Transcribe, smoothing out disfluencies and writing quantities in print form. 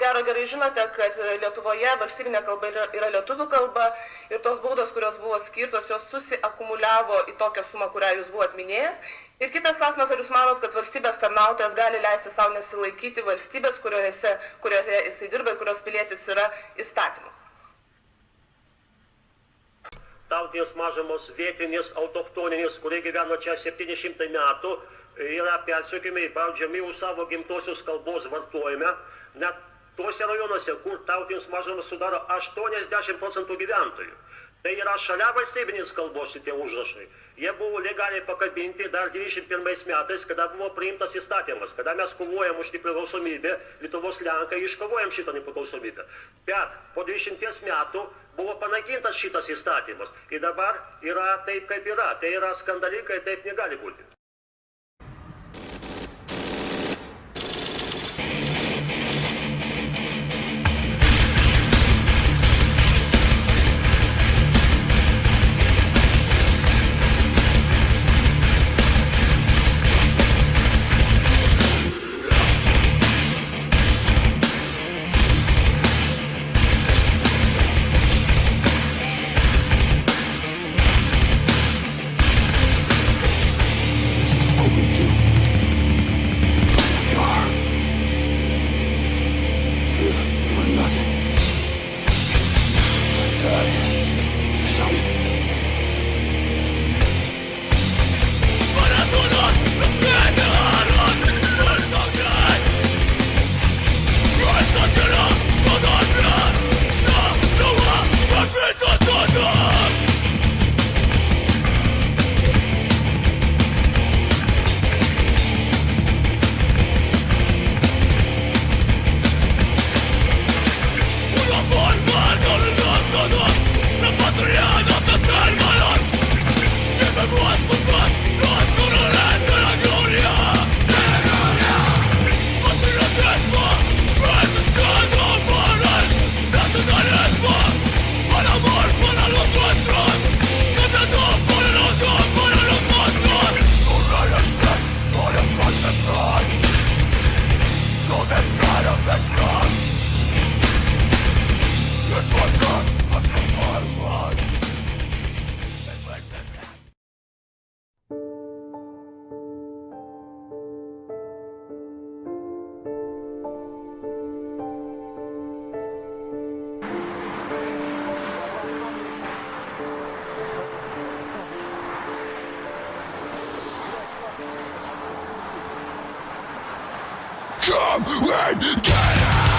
gero gerai žinote, kad Lietuvoje valstybinė kalba yra lietuvių kalba ir tos baudos, kurios buvo skirtos, jos susiakumuliavo į tokią sumą, kurią jūs buvot minėjęs. Ir kitas klausimas, ar jūs manot, kad valstybės tarnautojas gali leisti savo nesilaikyti valstybės, kurioje jisai dirba ir kurios pilietis yra įstatymu? Tautinės mažumos vietinės, autochtoninės, kurie gyveno čia 700 metų, yra persekiojami, baudžiami už savo gimtosios kalbos vartojimą. Net tuose rajonuose, kur tautinės mažumos sudaro 80% gyventojų. Tai yra šalia valstybinės kalbos šitie užrašai. Jie buvo legaliai pakabinti dar 91 metais, kada buvo priimtas įstatymas, kada mes kovojam už nepriklausomybę, Lietuvos Lenkai iškovojam šitą nepriklausomybę. Bet po 20 metų buvo panaikintas šitas įstatymas. Ir dabar yra taip, kaip yra. Tai yra skandalingai, taip negali būti. Come and get out!